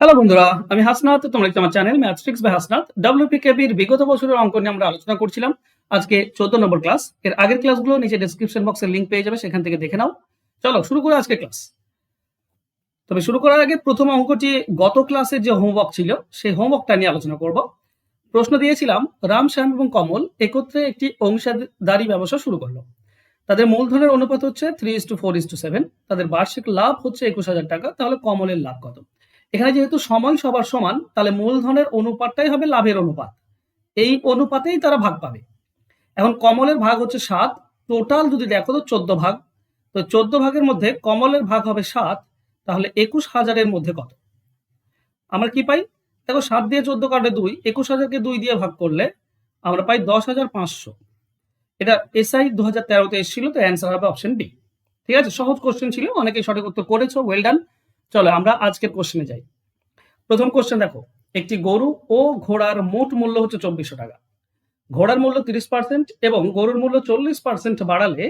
Hello বন্ধুরা, আমি হাসনাত। তোমরা দেখছো আমার channel maths tricks by Hasnat. ডব্লিউপিকেবির বিগত বছরের অঙ্ক নিয়ে আমরা আলোচনা করছিলাম। আজকে 14 নম্বর ক্লাস। এর আগের ক্লাসগুলো নিচে ডেসক্রিপশন বক্সে লিংক পেয়ে যাবে, সেখান থেকে দেখে নাও। চলো শুরু করে আজকে ক্লাস। তবে শুরু করার আগে প্রথম অঙ্কটি গত ক্লাসের যে হোমওয়ার্ক ছিল সেই হোমওয়ার্কটা নিয়ে আলোচনা করব। প্রশ্ন দিয়েছিলাম, রাম, শ্যাম এবং কমল একত্রে একটি অংশীদারি ব্যবসা শুরু করলো। তাদের মূলধনের অনুপাত হচ্ছে 3:4:7। তাদের বার্ষিক লাভ হচ্ছে 21,000 টাকা। তাহলে কমলের লাভ কত? এখানে যেহেতু সময় সবার সমান, তাহলে মূলধনের অনুপাতটাই হবে লাভের অনুপাত। এই অনুপাতেই তারা ভাগ পাবে। এখন কমলের ভাগ হচ্ছে 7। টোটাল যদি দেখো তো 14 ভাগ। তো 14 ভাগের মধ্যে কমলের ভাগ হবে 7। তাহলে 21,000-এর মধ্যে কত? আমরা কি পাই? দেখো, 7 দিয়ে 14 কাটে 2, 21,000-কে 2 দিয়ে ভাগ করলে আমরা পাই 10,500। এটা এসআই 2013-তে এসেছিল, তো অ্যান্সার হবে অপশন ডি। ঠিক আছে, সহজ কোশ্চেন ছিল, অনেকেই সঠিক উত্তর করেছো, ওয়েল ডান। চলো আমরা আজকের কোশ্চেনে যাই। প্রথম কোশ্চেন দেখো, একটি গরু ও ঘোড়ার মোট মূল্য হচ্ছে 2400 টাকা। ঘোড়ার মূল্য 30% এবং গরুর মূল্য 40% বাড়ালে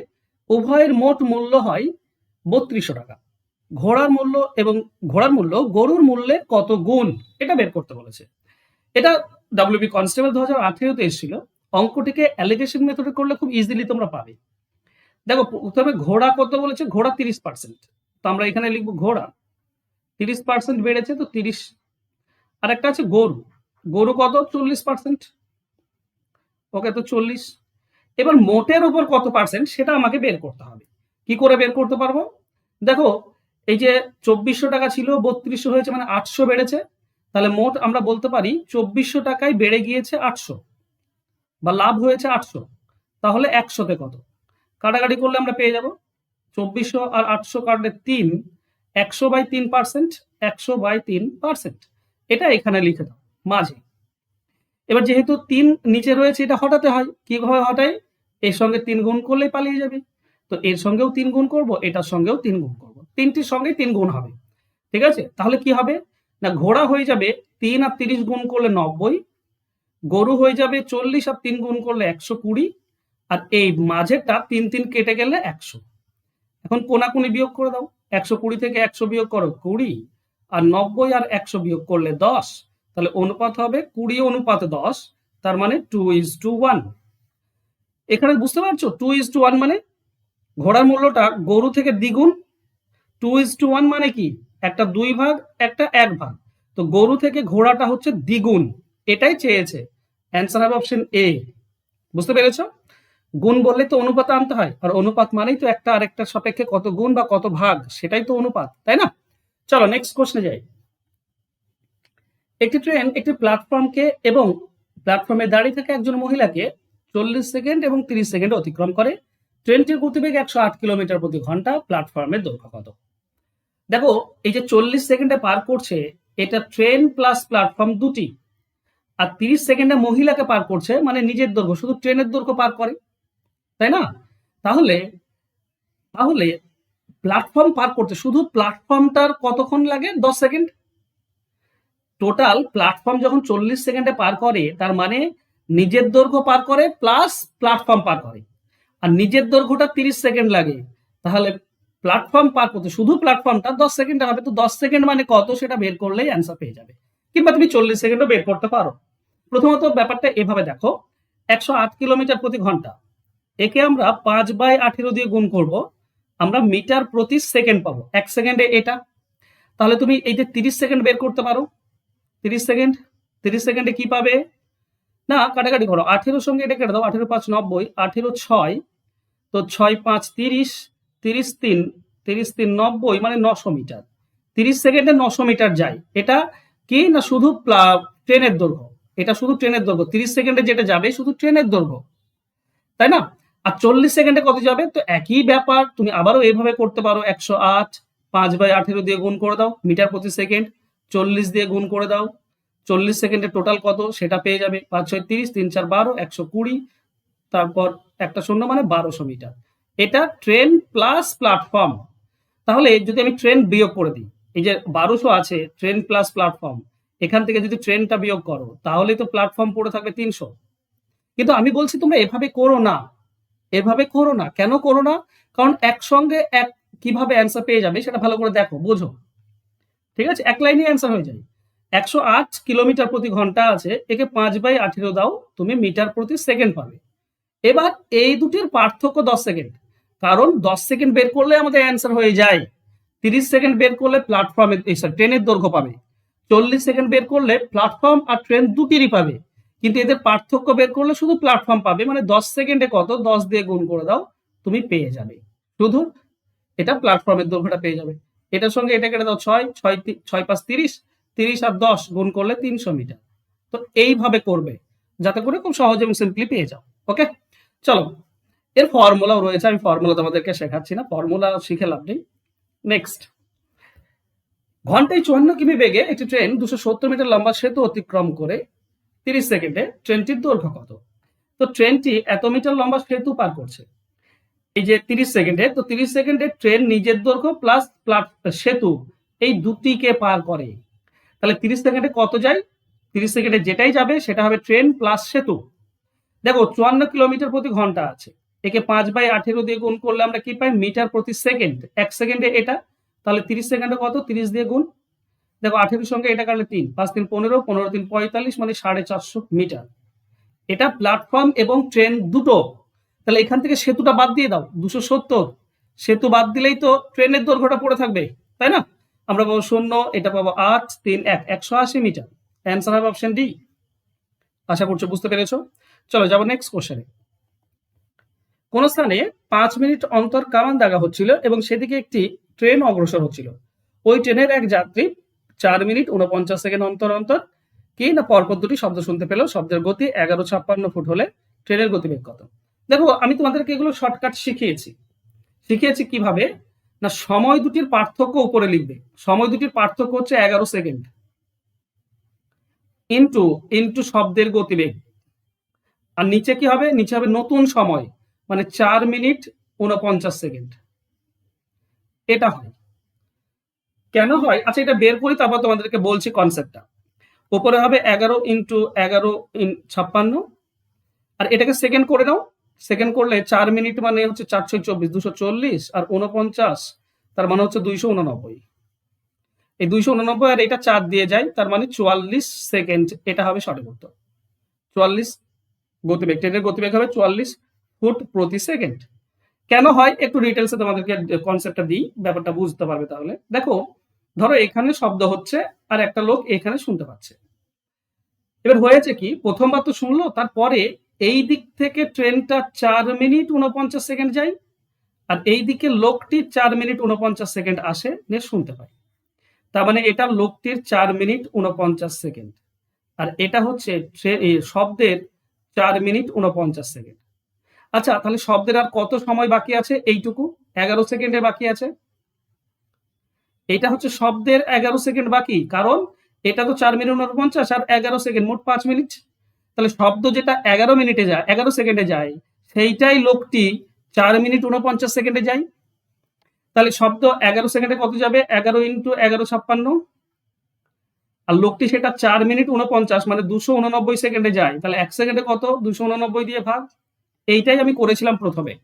উভয়ের মোট মূল্য হয় 3200 টাকা। ঘোড়ার মূল্য গরুর মূল্যের কত গুণ, এটা বের করতে বলেছে। এটা ডব্লিউবি কনস্টেবল 2018-তে এসেছিল। অঙ্কটিকে অ্যালিগেশন মেথডে করলে খুব ইজিলি তোমরা পাবে। দেখো, প্রথমে ঘোড়া কত বলেছে? ঘোড়া 30%। তো আমরা এখানে লিখবো ঘোড়া 30% বেড়েছে, তো 30। আর একটা আছে গরু। গরু কত? 40%। ওকে, তো 40। এবার মোটের উপর কত পার্সেন্ট সেটা আমাকে বের করতে হবে। কি করে বের করতে পারবো? দেখো, এই যে 2400 টাকা ছিল 3200 হয়েছে, মানে 800 বেড়েছে। তাহলে মোট আমরা বলতে পারি 2400 টাকায় বেড়ে গিয়েছে 800, বা লাভ হয়েছে 800। তাহলে 100-তে কত? কাটাকাটি করলে আমরা পেয়ে যাব 2400 আর 800 কাটলে 3। 100/3%। 100/3%। এটা এখানে লিখে দাও মাঝে। এবার যেহেতু 3 নিচে রয়েছে, এটা হটাতে হয়। কিভাবে হটাই? এর সঙ্গে 3 গুণ করলেই পালিয়ে যাবে। তো এর সঙ্গেও 3 গুণ করব, এটার সঙ্গেও 3 গুণ করব, তিনটির সঙ্গে 3 গুণ হবে। ঠিক আছে, তাহলে কি হবে না, ঘোড়া হয়ে যাবে 3 আর 30 গুণ করলে 90। গরু হয়ে যাবে 40 আর 3 গুণ করলে 120। আর এই মাঝেরটা 3 3 কেটে গেলে 100। এখন কোনাকুনি বিয়োগ করে দাও। 120 থেকে 100 বিয়োগ করো 20। আর 90 আর 100 বিয়োগ করলে 10। তাহলে অনুপাত হবে 20:10। তার মানে 2:1। এখানে বুঝতে পারছো 2:1 মানে ঘোড়ার মূল্যটা গরু থেকে দ্বিগুণ। 2:1 মানে কি? একটা 2 ভাগ, একটা 1 ভাগ। তো গরু থেকে ঘোড়াটা হচ্ছে দ্বিগুণ, এটাই চেয়েছে। অ্যান্সার হবে অপশন এ। বুঝতে পেরেছো? গুণ বললে তো অনুপাত আনতে হয়, আর অনুপাত মানেই তো একটা আরেকটার সাপেক্ষে কত গুণ বা কত ভাগ, সেটাই তো অনুপাত, তাই না? চলো নেক্সট কোশ্চেনে যাই। একটি ট্রেন একটি প্ল্যাটফর্মকে এবং প্ল্যাটফর্মে দাঁড়িয়ে থাকা একজন মহিলাকে 40 সেকেন্ড এবং 30 সেকেন্ড অতিক্রম করে। ট্রেনটির গতিবেগ 108 কিলোমিটার প্রতি ঘন্টা। প্ল্যাটফর্মের দৈর্ঘ্য কত? দেখো, এই যে 40 সেকেন্ডে পার করছে, এটা ট্রেন প্লাস প্ল্যাটফর্ম দুটি। আর 30 সেকেন্ডে মহিলাকে পার করছে, মানে নিজের দৈর্ঘ্য, শুধু ট্রেনের দৈর্ঘ্য পার করে, তাই না? তাহলে তাহলে প্ল্যাটফর্ম পার করতে শুধু প্ল্যাটফর্মটার কতক্ষণ লাগে? 10 সেকেন্ড। টোটাল প্ল্যাটফর্ম যখন 40 সেকেন্ডে পার করে, তার মানে নিজের দৈর্ঘ্য পার করে প্লাস প্ল্যাটফর্ম পার করে। আর নিজের দৈর্ঘ্যটা 30 সেকেন্ড লাগে। তাহলে প্ল্যাটফর্ম পার করতে শুধু প্ল্যাটফর্মটা 10 সেকেন্ড হবে। তো 10 সেকেন্ড মানে কত সেটা বের করলেই অ্যান্সার পেয়ে যাবে। কিংবা তুমি 40 সেকেন্ডও বের করতে পারো। প্রথমত ব্যাপারটা এভাবে দেখো, 108 কিলোমিটার প্রতি ঘন্টা, একে আমরা 5/18 দিয়ে গুণ করব, আমরা মিটার প্রতি সেকেন্ড পাবো। 1 সেকেন্ডে এটা। তাহলে তুমি এই যে 30 সেকেন্ড বের করতে পারো। 30 সেকেন্ড, 30 সেকেন্ডে কি পাবে? না, কাটাকাটি করো, 18 সঙ্গে এটা কেটে দাও। 18×5 90, 18×6, তো 6×5 30, 30×3 30×3 90, মানে 900 মিটার। 30 সেকেন্ডে 900 মিটার যায়। এটা কি না শুধু ট্রেনের দৈর্ঘ্য। এটা শুধু ট্রেনের দৈর্ঘ্য। 30 সেকেন্ডে যেটা যাবে শুধু ট্রেনের দৈর্ঘ্য, তাই না? আর 40 সেকেন্ডে কত যাবে? তো একই ব্যাপার, তুমি আবারও এইভাবে করতে পারো। 108 5/18 দিয়ে গুণ করে দাও, মিটার প্রতি সেকেন্ড। 40 দিয়ে গুণ করে দাও, 40 সেকেন্ডে টোটাল কত সেটা পেয়ে যাবে। 5×6 30, 3×4 12, 120, তারপর একটা শূন্য, মানে 1200 মিটার। এটা ট্রেন প্লাস প্ল্যাটফর্ম। তাহলে যদি আমি ট্রেন বিয়োগ করে দিই, এই যে 1200 আছে ট্রেন প্লাস প্ল্যাটফর্ম, এখান থেকে যদি ট্রেনটা বিয়োগ করো, তাহলে তো প্ল্যাটফর্ম পড়ে থাকবে 300। কিন্তু আমি বলছি তোমরা এভাবে করো না। এভাবে করো না। কেন করো না? কারণ একসঙ্গে কিভাবে অ্যান্সার পেয়ে যাবে সেটা ভালো করে দেখো, বোঝো। ঠিক আছে, এক লাইনে অ্যান্সার হয়ে যায়। 108 কিলোমিটার প্রতি ঘন্টা আছে, একে 5/18 দাও, তুমি মিটার প্রতি সেকেন্ড পাবে। এবার এই দুটির পার্থক্য 10 সেকেন্ড, কারণ 10 সেকেন্ড বের করলে আমাদের অ্যান্সার হয়ে যায়। 30 সেকেন্ড বের করলে প্ল্যাটফর্মে ট্রেনের দৈর্ঘ্য পাবে, 40 সেকেন্ড বের করলে প্ল্যাটফর্ম আর ট্রেন দুটিরই পাবে, কিন্তু এদের পার্থক্য বের করলে শুধু প্ল্যাটফর্ম পাবে। মানে 10 সেকেন্ডে কত, 10 দিয়ে গুণ করে দাও, তুমি পেয়ে যাবে শুধু এটা প্ল্যাটফর্মের দৈর্ঘ্যটা পেয়ে যাবে। এটার সঙ্গে এটা কেটে দাও, 6 6 6 5 30, 30 আর 10 গুণ করলে 300 মিটার। তো এইভাবে করবে যাতে করে খুব সহজ এবং সিম্পলি পেয়ে যাও। ওকে, চলো, এর ফর্মুলাও রয়েছে, আমি ফর্মুলা তোমাদেরকে শেখাচ্ছি না, ফর্মুলা শিখে লাভ নেই। নেক্সট, ঘন্টায় 54 কিমি বেগে একটি ট্রেন 270 মিটার লম্বা সেতু অতিক্রম করে 30 সেকেন্ডে, ট্রেনটির দৈর্ঘ্য কত? তো ট্রেনটি এত মিটার লম্বা সেতু পার করছে, এই যে 30 সেকেন্ডে, তো 30 সেকেন্ডে ট্রেন নিজের দৈর্ঘ্য প্লাস সেতু এই দুটিকে পার করে, তাহলে 30 সেকেন্ডে কত যায়? 30 সেকেন্ডে যেটাই যাবে সেটা হবে ট্রেন প্লাস সেতু। দেখো 54 কিলোমিটার প্রতি ঘন্টা আছে, একে 5/18 দিয়ে গুণ করলে আমরা কি পাই? মিটার প্রতি সেকেন্ড। 1 সেকেন্ডে এটা, তাহলে 30 সেকেন্ডে কত? 30 দিয়ে গুণ। দেখো 18 সঙ্গে এটা কাটলে 3, 5 3 15, 15 3 45, মানে 450 মিটার। এটা প্ল্যাটফর্ম এবং ট্রেন দুটো। তাহলে এখান থেকে সেতুটা বাদ দিয়ে দাও, 270, সেতু বাদ দিলেই তো ট্রেনের দৈর্ঘ্যটা পড়ে থাকবে, তাই না? আমরা পাবো 0, এটা পাবো 8 3 1, 180 মিটার। অ্যান্সার হবে অপশন ডি। আশা করছো বুঝতে পেরেছো। চলো যাবো নেক্সট কোশ্চেনে। কোন স্থানে 5 মিনিট অন্তর কামান দাগা হচ্ছিল এবং সেদিকে একটি ট্রেন অগ্রসর হচ্ছিল। ওই ট্রেনের এক যাত্রী 4 মিনিট 49 সেকেন্ড অন্তর অন্তর কি না পরপর দুটি শব্দ শুনতে পেল, শব্দের গতি 1156 ফুট হলে ট্রেনের গতিবেগ কত? দেখো আমি তোমাদেরকে এগুলো শর্টকাট শিখিয়েছি কিভাবে না, সময় দুটির পার্থক্য উপরে লিখবে। সময় দুটির পার্থক্য হচ্ছে 11 সেকেন্ড ইন্টু ইন্টু শব্দের গতিবেগ, আর নিচে কি হবে? নিচে হবে নতুন সময়, মানে 4 মিনিট 49 সেকেন্ড। এটা হয় কেন হয়? আচ্ছা এটা বের করি, তারপর তোমাদেরকে বলছি কনসেপ্টটা। উপরে হবে 11 ইন্টু 11 56, আর এটাকে সেকেন্ড করে নাও। সেকেন্ড করলে 4 মিনিট মানে হচ্ছে 424, 240 আর 49, তার মানে হচ্ছে 289। এই 289 আর এটা 4 দিয়ে যায়, তার মানে 44 সেকেন্ড। এটা হবে সঠিক উত্তর। 44 গতিবেগ, ট্রেনের গতিবেগ হবে 44 ফুট প্রতি সেকেন্ড। কেন হয় একটু ডিটেলসে তোমাদেরকে কনসেপ্টটা দিই, ব্যাপারটা বুঝতে পারবে তাহলে। দেখো ধরো এখানে শব্দ হচ্ছে আর একটা লোক এখানে শুনতে পাচ্ছে। এবার হয়েছে কি, প্রথমবার তো শুনলো, তারপরে এই দিক থেকে ট্রেনটা 4 মিনিট 49 সেকেন্ড যায়, আর এই দিকে লোকটি 4 মিনিট 49 সেকেন্ড আসে নিয়ে শুনতে পায়। তার মানে এটা লোকটির 4 মিনিট 49 সেকেন্ড, আর এটা হচ্ছে শব্দের 4 মিনিট 49 সেকেন্ড। আচ্ছা তাহলে শব্দের আর কত সময় বাকি আছে? এইটুকু 11 সেকেন্ডে বাকি আছে। এটা হচ্ছে শব্দের 11 সেকেন্ড বাকি, কারণ এটা তো 4 মিনিট 49 আর 11 সেকেন্ড, মোট 5 মিনিট। তাহলে শব্দ যেটা 11 মিনিটে যায়, 11 সেকেন্ডে যায়, সেইটাই লোকটি 4 মিনিট 49 সেকেন্ডে যায়। তাহলে শব্দ 11 সেকেন্ডে কত যাবে? 11 ইন্টু 1156, আর লোকটি সেটা 4 মিনিট 49 মানে 289 সেকেন্ডে যায়। তাহলে 1 সেকেন্ডে কত? 289 দিয়ে ভাগ। এইটাই আমি করেছিলাম প্রথমে।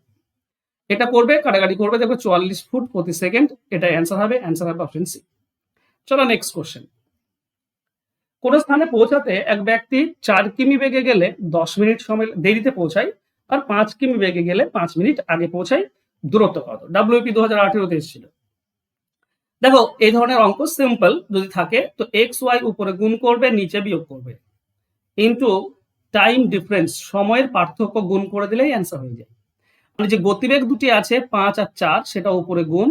এটা করবে, কাটাকাটি করবে, দেখবে 44 ফুট প্রতি সেকেন্ড। এটা অ্যান্সার হবে অপশন সি। চলো নেক্সট কোশ্চেন। কোন স্থানে পৌঁছাতে এক ব্যক্তি 4 কিমি বেগে গেলে 10 মিনিট সময় দেরিতে পৌঁছায়, আর 5 কিমি বেগে গেলে 5 মিনিট আগে পৌঁছায়, দূরত্ব কত? WP 2018 তে এসেছিল। দেখো এই ধরনের অঙ্ক সিম্পল যদি থাকে তো এক্স ওয়াই উপরে গুণ করবে, নিচে বিয়োগ করবে, ইন্টু টাইম ডিফারেন্স, সময়ের পার্থক্য গুণ করে দিলেই অ্যান্সার হয়ে যায়। মানে যে গতিবেগ দুটি আছে 5 আর 4, সেটা উপরে গুণ,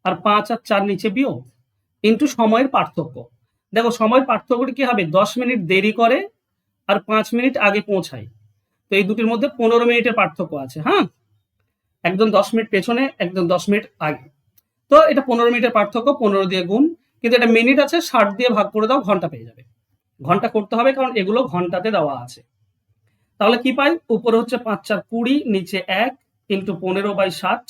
আর 5 আর 4 নিচে বিয়োগ, ইন্টু সময়ের পার্থক্য। দেখো সময়ের পার্থক্যটি কি হবে? 10 মিনিট দেরি করে আর 5 মিনিট আগে পৌঁছায়, তো এই দুটির মধ্যে 15 মিনিটের পার্থক্য আছে। হ্যাঁ, একদম 10 মিনিট পেছনে, একদম 10 মিনিট আগে। তো এটা 15 মিনিটের পার্থক্য, 15 দিয়ে গুণ, কিন্তু এটা মিনিট আছে, 60 দিয়ে ভাগ করে দাও, ঘন্টা পেয়ে যাবে। ঘন্টা করতে হবে কারণ এগুলো ঘন্টাতে দেওয়া আছে। তাহলে কি পাই? উপরে হচ্ছে 5 4 20, নিচে 1 ইন্টু 15/60,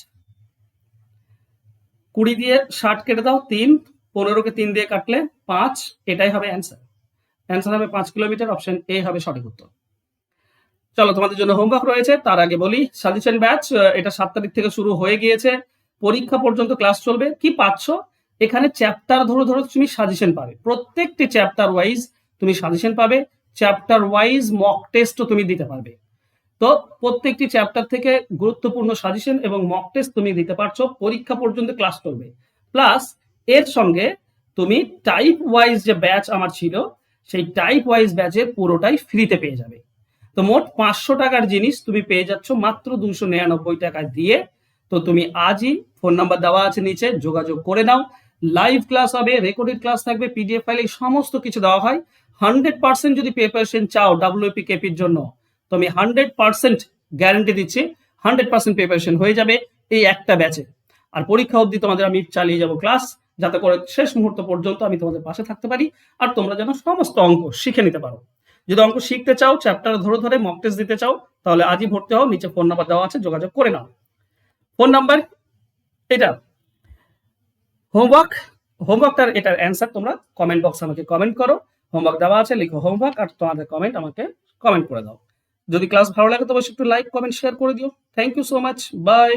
20 দিয়ে 60 কেটে দাও 3, 15কে 3 দিয়ে কাটলে 5, এটাই হবে অ্যান্সার। অ্যান্সার হবে 5 কিলোমিটার। অপশন এ হবে সঠিক উত্তর। চলো তোমাদের জন্য হোমওয়ার্ক রয়েছে, তার আগে বলি সাজেশন ব্যাচ এটা 7 তারিখ থেকে শুরু হয়ে গিয়েছে, পরীক্ষা পর্যন্ত ক্লাস চলবে। কি পাচ্ছ এখানে চ্যাপ্টার ধরে ধরে তুমি সাজেশন পাবে, প্রত্যেকটি চ্যাপ্টার ওয়াইজ তুমি সাজেশন পাবে, চ্যাপ্টার ওয়াইজ মক টেস্টও তুমি দিতে পারবে। তো প্রত্যেকটি চ্যাপ্টার থেকে গুরুত্বপূর্ণ সাজেশন এবং মক টেস্ট তুমি দিতে পারছো, পরীক্ষা পর্যন্ত ক্লাস করবে। প্লাস এর সঙ্গে তুমি টাইপ ওয়াইজ যে ব্যাচ আমার ছিল, সেই টাইপ ওয়াইজ ব্যাচের পুরোটাই ফ্রিতে পেয়ে যাবে। তো মোট 500 টাকার জিনিস তুমি পেয়ে যাচ্ছ মাত্র 299 টাকা দিয়ে। তো তুমি আজই, ফোন নাম্বার দেওয়া আছে নিচে, যোগাযোগ করে নাও। লাইভ ক্লাস হবে, রেকর্ডেড ক্লাস থাকবে, পিডিএফ ফাইলে সমস্ত কিছু দেওয়া হয়। 100% যদি প্রিপারেশন চাও ডাব্লিউপি কেপির জন্য, তো আমি 100% গ্যারান্টি দিচ্ছি 100% প্রিপারেশন হয়ে যাবে এই একটা ব্যাচে। আর পরীক্ষা অবধি তোমাদের আমি চালিয়ে যাব ক্লাস, যাতে করে শেষ মুহূর্ত পর্যন্ত আমি তোমাদের পাশে থাকতে পারি আর তোমরা যেন সমস্ত অঙ্ক শিখে নিতে পারো। যদি অঙ্ক শিখতে চাও, চ্যাপ্টার ধরে ধরে মক টেস্ট দিতে চাও, তাহলে আজই ভর্তি হও, নিচে ফোন নাম্বার দেওয়া আছে, যোগাযোগ করে নাও। ফোন নাম্বার এটা। হোমওয়ার্কটার এটার অ্যান্সার তোমরা কমেন্ট বক্সে আমাকে কমেন্ট করো। হোমওয়ার্ক দেওয়া আছে, লিখো হোমওয়ার্ক আর তোমাদের কমেন্ট আমাকে কমেন্ট করে দাও। যদি ক্লাস ভালো লাগে তবে একটু লাইক, কমেন্ট, শেয়ার করে দিও। Thank you so much, by.